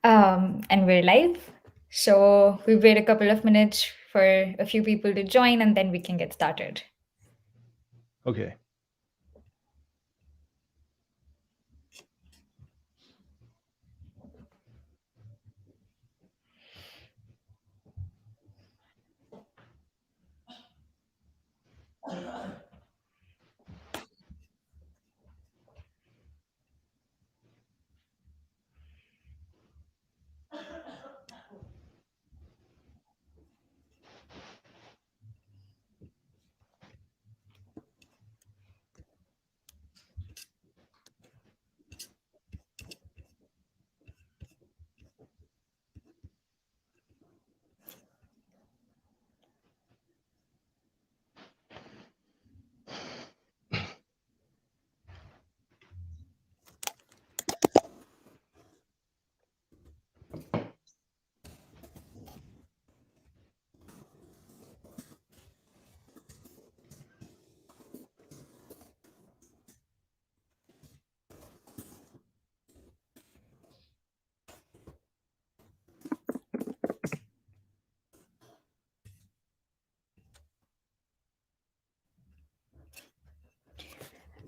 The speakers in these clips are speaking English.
And we're live. So we wait a couple of minutes for a few people to join and then we can get started. Okay.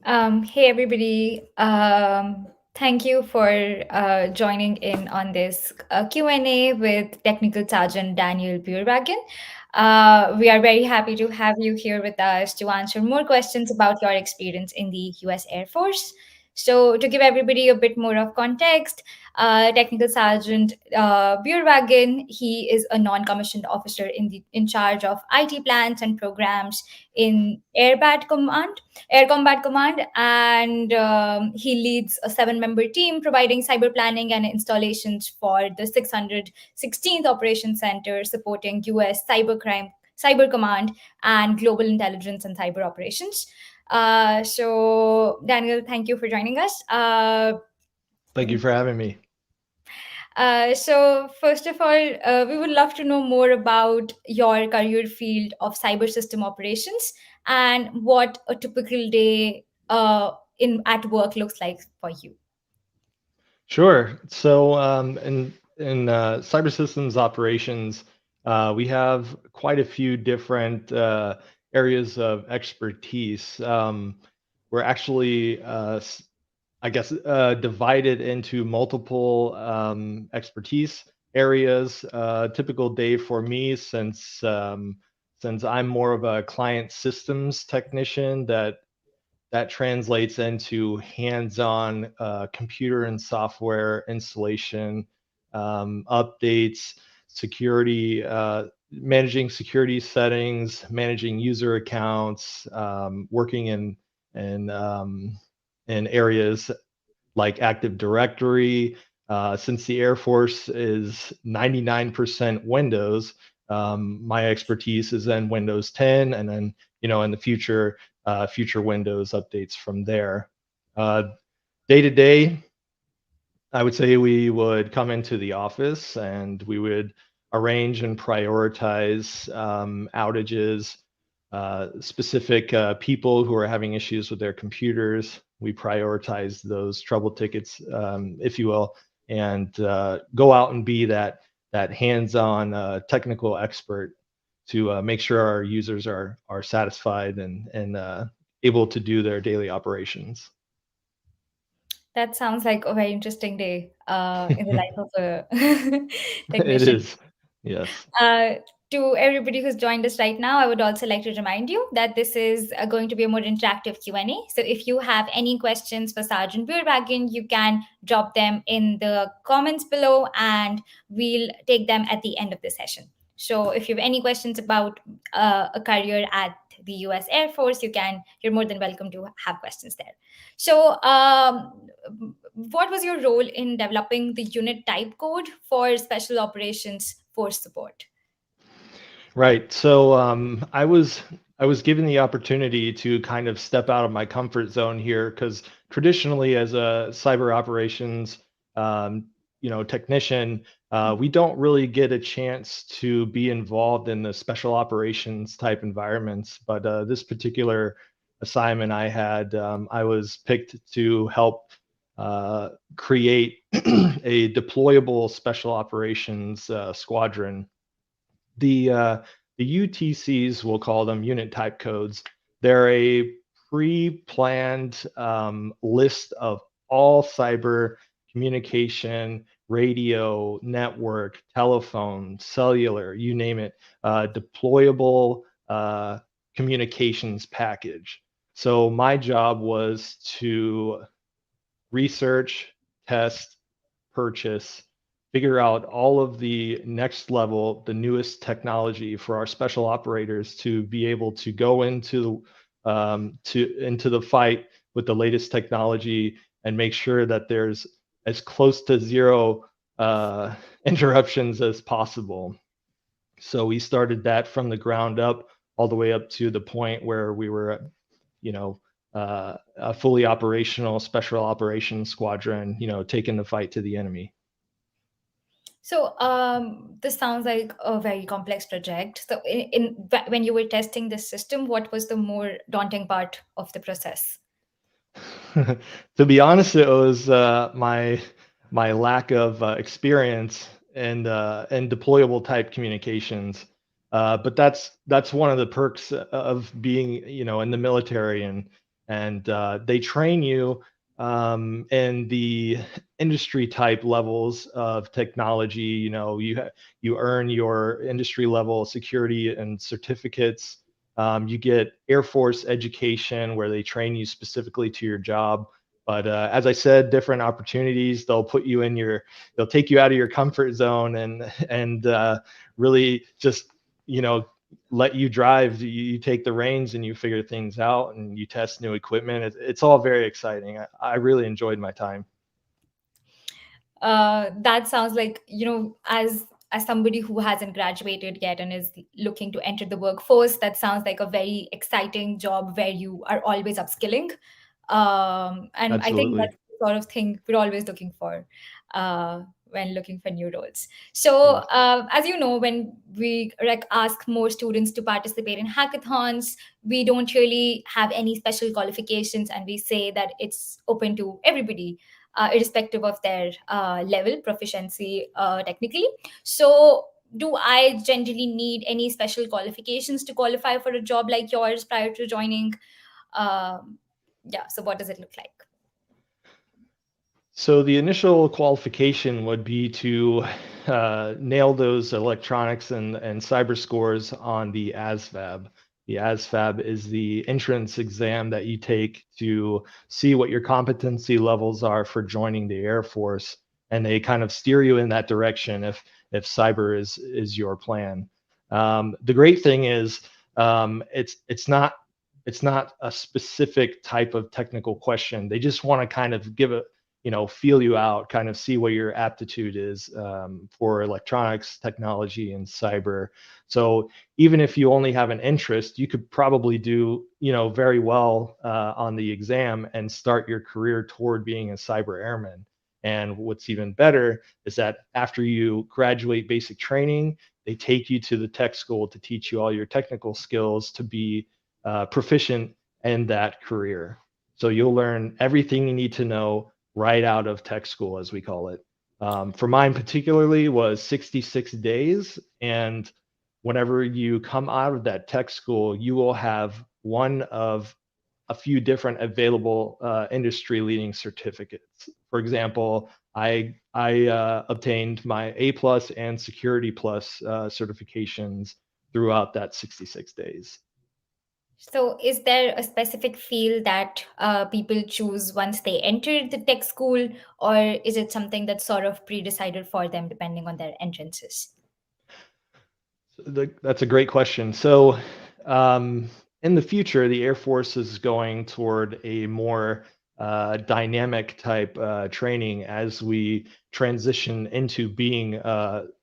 Hey, everybody. Thank you for joining in on this Q&A with Technical Sergeant Daniel Bierwagen. We are very happy to have you here with us to answer more questions about your experience in the US Air Force. So, to give everybody a bit more of context, Technical Sergeant Bierwagen, he is a non-commissioned officer in charge of IT plans and programs in Air Combat Command, and he leads a seven-member team providing cyber planning and installations for the 616th Operations Center, supporting U.S. cybercrime, cyber command, and global intelligence and cyber operations. So, Daniel, thank you for joining us. Thank you for having me. So, first of all, we would love to know more about your career field of cyber system operations and what a typical day in at work looks like for you. Sure. So, in cyber systems operations, we have quite a few different areas of expertise. We're actually, I guess, divided into multiple expertise areas. Typical day for me, since I'm more of a client systems technician, that translates into hands-on computer and software installation, updates, security, managing security settings, managing user accounts, working in areas like Active Directory. Since the Air Force is 99% Windows, my expertise is in Windows 10, and then in the future, future Windows updates from there. Uh, Day to day, I would say we would come into the office and we would arrange and prioritize outages, specific people who are having issues with their computers. We prioritize those trouble tickets, if you will, and go out and be that hands-on technical expert to make sure our users are satisfied and able to do their daily operations. That sounds like a very interesting day in the life of a It technician. is, yes. Uh, to everybody who's joined us right now, I would also like to remind you that this is going to be a more interactive Q&A. So if you have any questions for Sergeant Bierwagen, you can drop them in the comments below and we'll take them at the end of the session. So if you have any questions about a career at the US Air Force, you're more than welcome to have questions there. So what was your role in developing the unit type code for special operations force support? Right. So I was given the opportunity to kind of step out of my comfort zone here because traditionally, as a cyber operations technician, we don't really get a chance to be involved in the special operations type environments. But this particular assignment I had, I was picked to help create a deployable special operations squadron. The UTCs, we'll call them unit type codes. They're a pre-planned list of all cyber communication, radio, network, telephone, cellular, you name it, deployable communications package. So my job was to research, test, purchase, figure out all of the next level, the newest technology for our special operators to be able to go into the fight with the latest technology and make sure that there's as close to zero interruptions as possible. So we started that from the ground up all the way up to the point where we were, you know, a fully operational special operations squadron, taking the fight to the enemy. So this sounds like a very complex project. So when you were testing this system, what was the more daunting part of the process? To be honest, it was my lack of experience and deployable type communications. But that's one of the perks of being, in the military, and they train you in the industry type levels of technology. You earn your industry level security and certificates. You get Air Force education where they train you specifically to your job. But as I said, different opportunities. They'll take you out of your comfort zone and really just you know let you drive. You take the reins and you figure things out and you test new equipment. It's all very exciting. I really enjoyed my time. That sounds like, as somebody who hasn't graduated yet and is looking to enter the workforce, that sounds like a very exciting job where you are always upskilling. And I think Absolutely. that's the sort of thing we're always looking for when looking for new roles. So, Yes. as you know, when we ask more students to participate in hackathons, we don't really have any special qualifications, and we say that it's open to everybody, irrespective of their level proficiency technically. So do I generally need any special qualifications to qualify for a job like yours prior to joining? um, yeah, so what does it look like? So the initial qualification would be to nail those electronics and cyber scores on the ASVAB. The ASVAB is the entrance exam that you take to see what your competency levels are for joining the Air Force, and they kind of steer you in that direction if cyber is your plan. The great thing is it's not a specific type of technical question. They just want to kind of give a feel you out, kind of see what your aptitude is for electronics, technology, and cyber. So even if you only have an interest, you could probably do, very well on the exam and start your career toward being a cyber airman. And what's even better is that after you graduate basic training, they take you to the tech school to teach you all your technical skills to be proficient in that career. So you'll learn everything you need to know right out of tech school, as we call it. For mine particularly was 66 days. And whenever you come out of that tech school, you will have one of a few different available industry leading certificates. For example, I obtained my A plus and Security plus certifications throughout that 66 days. So is there a specific field that people choose once they enter the tech school, or is it something that's sort of pre-decided for them depending on their entrances? That's a great question. So, in the future, the Air Force is going toward a more dynamic type training as we transition into being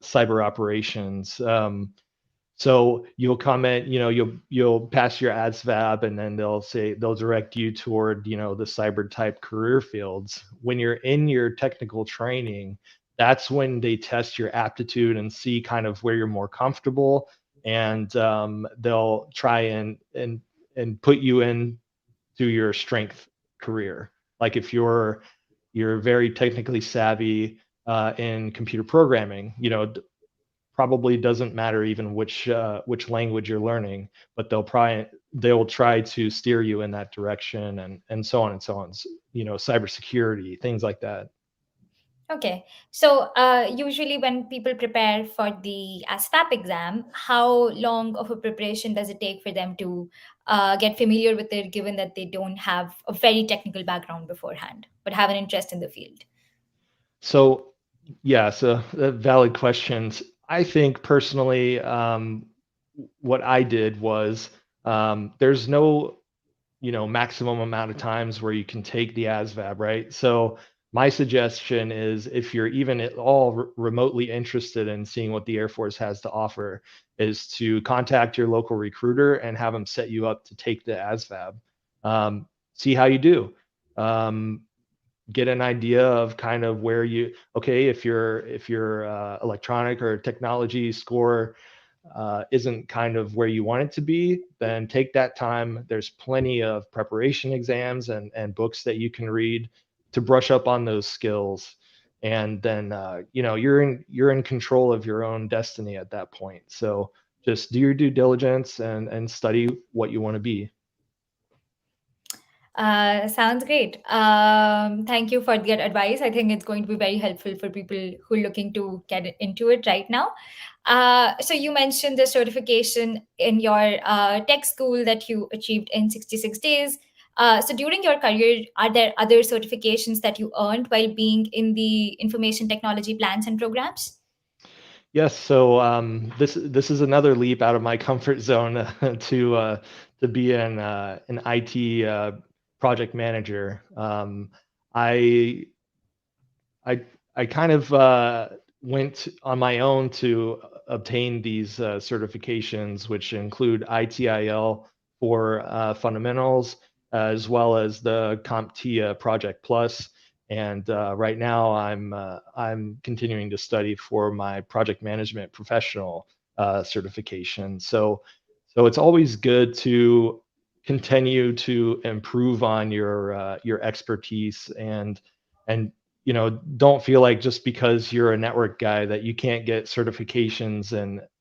cyber operations. So you'll come in, you'll pass your ASVAB, and then they'll direct you toward, the cyber type career fields. When you're in your technical training, that's when they test your aptitude and see kind of where you're more comfortable, and they'll try and put you in to your strength career. Like if you're you're very technically savvy in computer programming. Probably doesn't matter even which language you're learning, but they will try to steer you in that direction, and so on and so on. Cybersecurity, things like that. Okay. So, usually when people prepare for the ASVAB exam, how long of a preparation does it take for them to get familiar with it, given that they don't have a very technical background beforehand, but have an interest in the field? So, yeah, so valid questions. I think personally, what I did was, there's no maximum amount of times where you can take the ASVAB, right? So my suggestion is, if you're even at all remotely interested in seeing what the Air Force has to offer, is to contact your local recruiter and have them set you up to take the ASVAB. See how you do. Um, get an idea of kind of where okay, if your electronic or technology score isn't kind of where you want it to be, then take that time. There's plenty of preparation exams and books that you can read to brush up on those skills. And then you're in control of your own destiny at that point. So just do your due diligence and study what you want to be. Sounds great. Thank you for that advice. I think it's going to be very helpful for people who are looking to get into it right now. So you mentioned the certification in your tech school that you achieved in 66 days. So during your career, are there other certifications that you earned while being in the information technology plans and programs? Yes, so this is another leap out of my comfort zone to be an IT project manager. I I I kind of went on my own to obtain these certifications, which include ITIL for fundamentals, as well as the CompTIA Project Plus. And right now, I'm continuing to study for my project management professional certification. So it's always good to continue to improve on your expertise, and don't feel like just because you're a network guy that you can't get certifications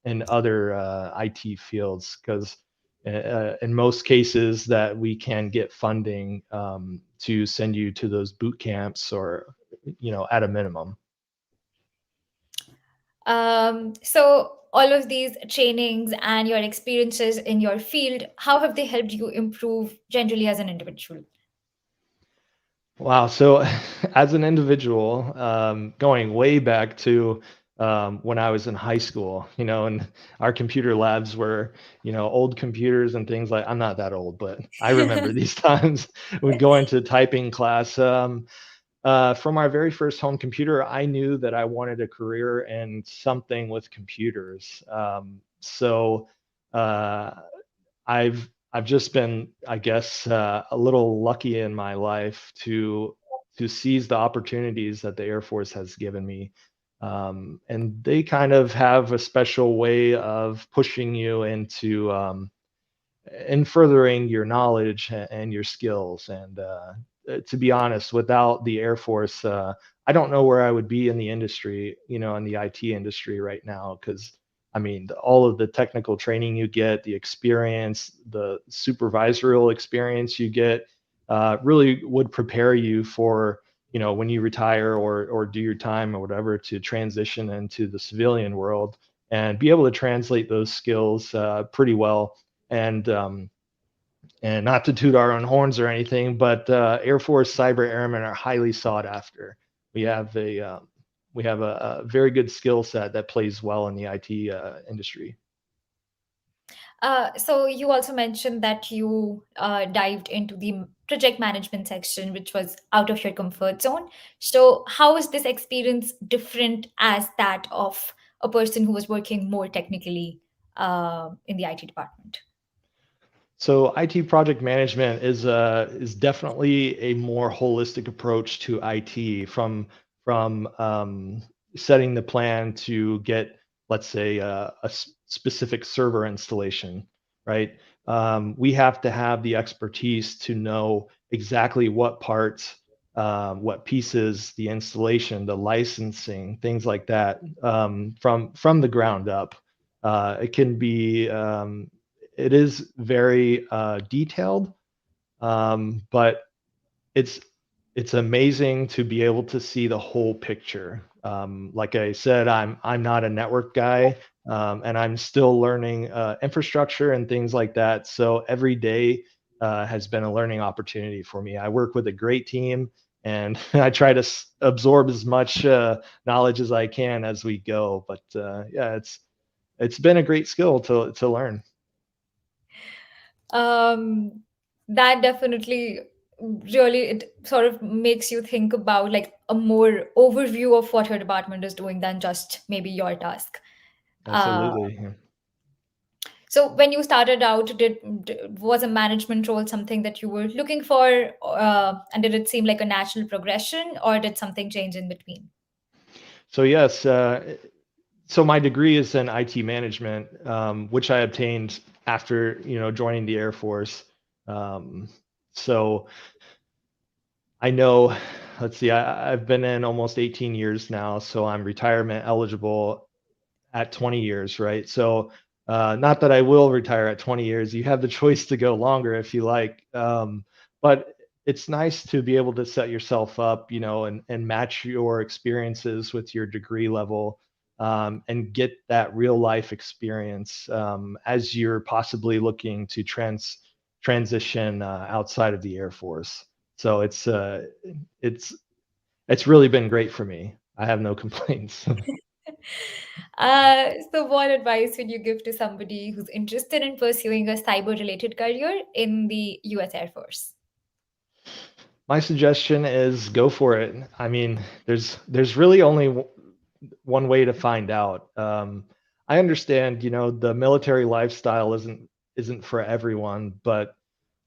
in other IT fields, because in most cases that we can get funding to send you to those boot camps, or at a minimum. So all of these trainings and your experiences in your field, how have they helped you improve generally as an individual? Wow. So as an individual, going way back to when I was in high school, and our computer labs were, old computers and things like, I'm not that old, but I remember these times. We'd go into typing class. From my very first home computer, I knew that I wanted a career in something with computers. So uh, I've just been, I guess, a little lucky in my life to seize the opportunities that the Air Force has given me. And they kind of have a special way of pushing you into in furthering your knowledge and your skills. And to be honest, without the Air Force, I don't know where I would be in the industry, in the IT industry right now. Because I mean, all of the technical training you get, the experience, the supervisorial experience you get, really would prepare you for, when you retire or do your time or whatever, to transition into the civilian world and be able to translate those skills pretty well. And not to toot our own horns or anything, but Air Force cyber airmen are highly sought after. We have a very good skill set that plays well in the IT industry. So you also mentioned that you dived into the project management section, which was out of your comfort zone. So how is this experience different as that of a person who was working more technically in the IT department? So IT project management is definitely a more holistic approach to IT, from setting the plan to get, let's say, specific server installation, right? We have to have the expertise to know exactly what parts what pieces, the installation, the licensing, things like that, from the ground up. It can be it is very detailed, but it's it's amazing to be able to see the whole picture. Like I said, I'm not a network guy, and I'm still learning infrastructure and things like that. So every day has been a learning opportunity for me. I work with a great team, and I try to absorb as much knowledge as I can as we go. But yeah, it's been a great skill to learn. Um, that definitely really it sort of makes you think about like a more overview of what your department is doing than just maybe your task. Uh, Absolutely. Yeah. so when you started out, was a management role something that you were looking for, and did it seem like a natural progression, or did something change in between? So yes, so my degree is in IT management, which I obtained after joining the Air Force. Um, so I know, let's see, I've been in almost 18 years now, so I'm retirement eligible at 20 years, right? So, not that I will retire at 20 years. You have the choice to go longer if you like. But it's nice to be able to set yourself up, and match your experiences with your degree level, and get that real life experience as you're possibly looking to transition outside of the Air Force. So it's it's really been great for me. I have no complaints. So, what advice would you give to somebody who's interested in pursuing a cyber related career in the US Air Force? My suggestion is go for it. I mean, there's really only one way to find out. I understand, the military lifestyle isn't for everyone, but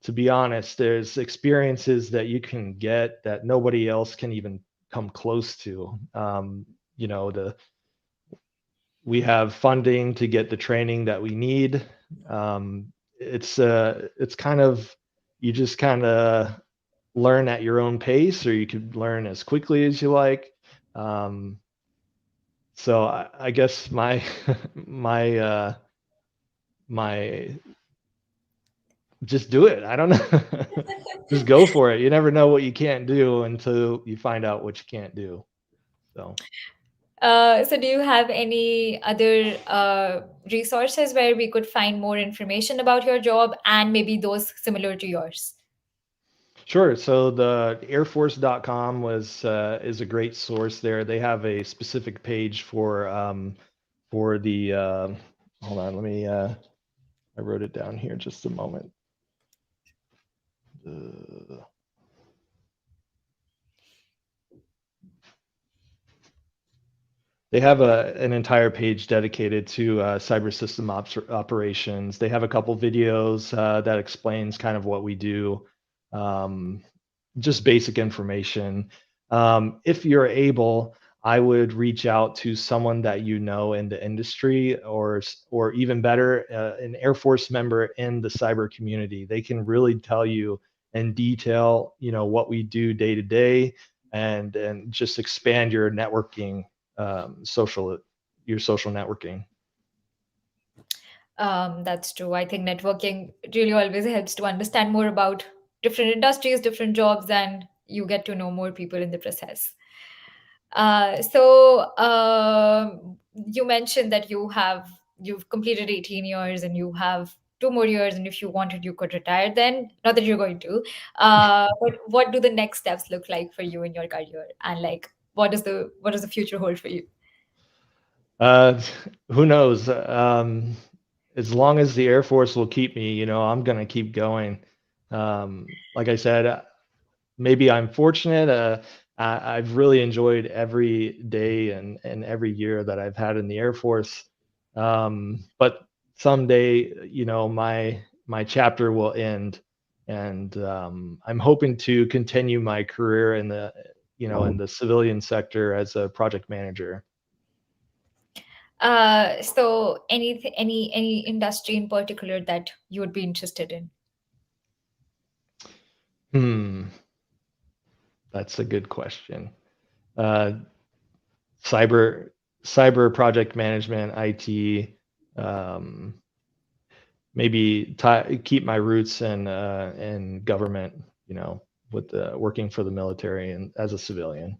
to be honest, there's experiences that you can get that nobody else can even come close to. The we have funding to get the training that we need. It's kind of, you just kind of learn at your own pace, or you could learn as quickly as you like. Um, so I guess my my just do it. I don't know. Just go for it. You never know what you can't do until you find out what you can't do. So So, do you have any other resources where we could find more information about your job and maybe those similar to yours? sure. So the airforce.com was is a great source there. They have a specific page for the hold on, let me I wrote it down here just a moment. Uh, They have an entire page dedicated to cyber system operations. They have a couple videos that explains kind of what we do, um, just basic information. If you're able, I would reach out to someone that you know in the industry, or even better, an Air Force member in the cyber community. They can really tell you in detail, what we do day to day, and just expand your networking, social your social networking. That's true. I think networking really always helps to understand more about different industries, different jobs, and you get to know more people in the process. You mentioned that you've completed 18 years and you have 2 more years, and if you wanted, you could retire then. Not that you're going to. But what do the next steps look like for you in your career, and like what does the future hold for you? Uh, who knows? As long as the Air Force will keep me, I'm gonna keep going. Like I said, maybe I'm fortunate. I've really enjoyed every day and every year that I've had in the Air Force. But someday, my chapter will end, and I'm hoping to continue my career in the civilian sector as a project manager. So any industry in particular that you would be interested in? Hmm. That's a good question. Uh, cyber cyber project management, IT, um, maybe keep my roots in government, you know, with working for the military and as a civilian.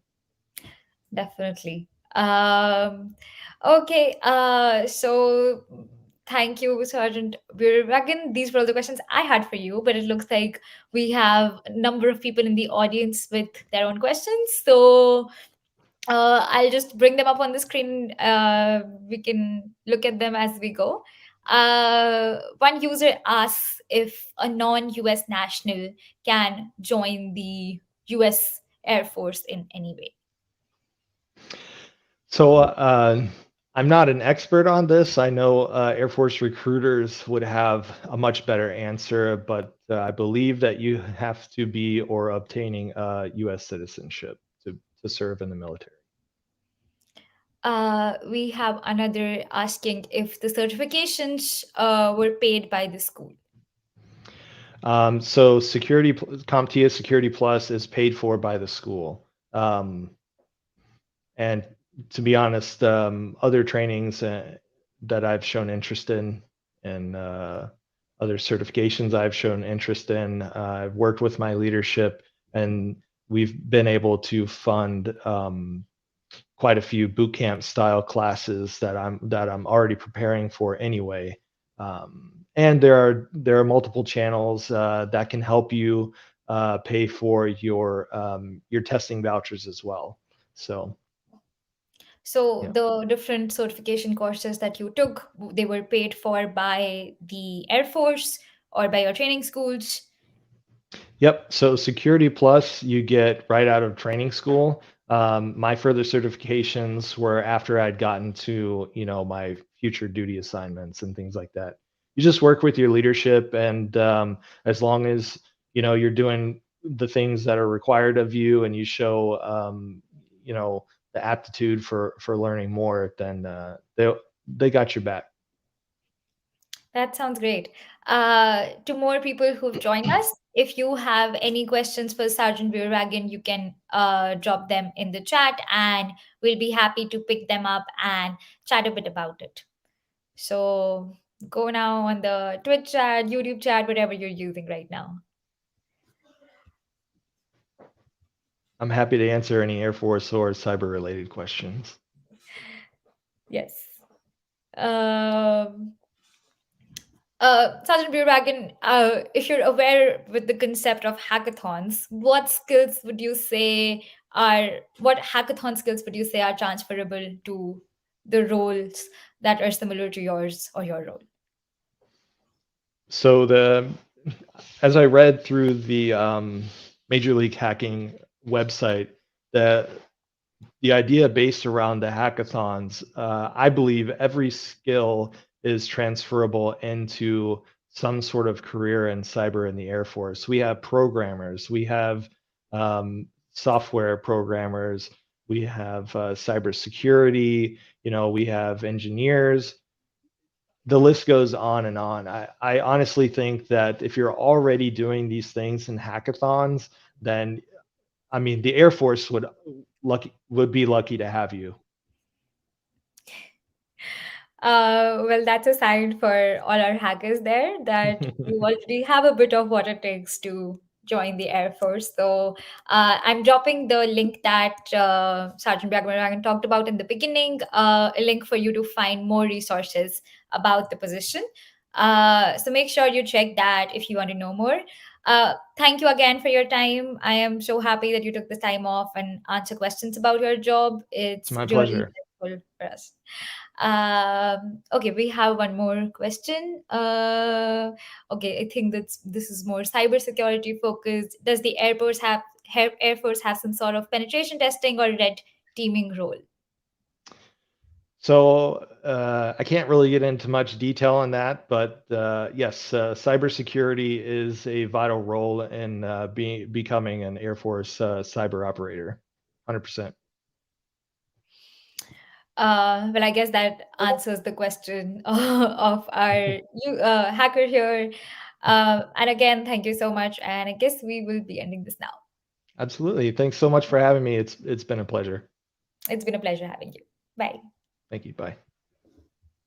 Definitely. Okay. So thank you, Sergeant Bierwagen. These were all the questions I had for you, but it looks like we have a number of people in the audience with their own questions. So I'll just bring them up on the screen. We can look at them as we go. One user asks if a non-US national can join the US Air Force in any way. So I'm not an expert on this. I know Air Force recruiters would have a much better answer, but I believe that you have to be or obtaining U.S. citizenship to serve in the military. We have another asking if the certifications were paid by the school. So CompTIA Security Plus is paid for by the school. And to be honest, other trainings that I've shown interest in and other certifications I've shown interest in, I've worked with my leadership and we've been able to fund quite a few boot camp style classes that I'm already preparing for anyway. And there are multiple channels that can help you pay for your testing vouchers as well. So So yeah. the different certification courses that you took, they were paid for by the Air Force or by your training schools. Yep. So Security Plus, you get right out of training school. My further certifications were after I'd gotten to, my future duty assignments and things like that. You just work with your leadership, and as long as you're doing the things that are required of you, and you show, the aptitude for learning more, then they got your back. That sounds great. To more people who've joined us, if you have any questions for Sergeant Bierwagen, you can drop them in the chat and we'll be happy to pick them up and chat a bit about it. So go now on the Twitch chat, YouTube chat, whatever you're using right now. I'm happy to answer any Air Force or cyber related questions. Yes. Um, Sergeant Bierwagen, if you're aware with the concept of hackathons, what hackathon skills would you say are transferable to the roles that are similar to yours or your role? So as I read through the Major League Hacking website, the the idea based around the hackathons, I believe every skill is transferable into some sort of career in cyber in the Air Force. We have programmers, we have software programmers, we have cybersecurity, we have engineers. The list goes on and on. I honestly think that if you're already doing these things in hackathons, then I mean the Air Force would be lucky to have you. Well, that's a sign for all our hackers there that you already have a bit of what it takes to join the Air Force. So I'm dropping the link that Sergeant Bierwagen talked about in the beginning, a link for you to find more resources about the position. So make sure you check that if you want to know more. Thank you again for your time. I am so happy that you took the time off and answer questions about your job. It's It's my really pleasure. helpful for us. Okay, we have one more question. Okay, I think this is more cybersecurity focused. Does the Air Force have some sort of penetration testing or red teaming role? So I can't really get into much detail on that, but yes, cybersecurity is a vital role in becoming an Air Force cyber operator. 100%. Well, I guess that answers the question of our hacker here. And again, thank you so much. And I guess we will be ending this now. Absolutely. Thanks so much for having me. It's been a pleasure. It's been a pleasure having you. Bye. Thank you. Bye.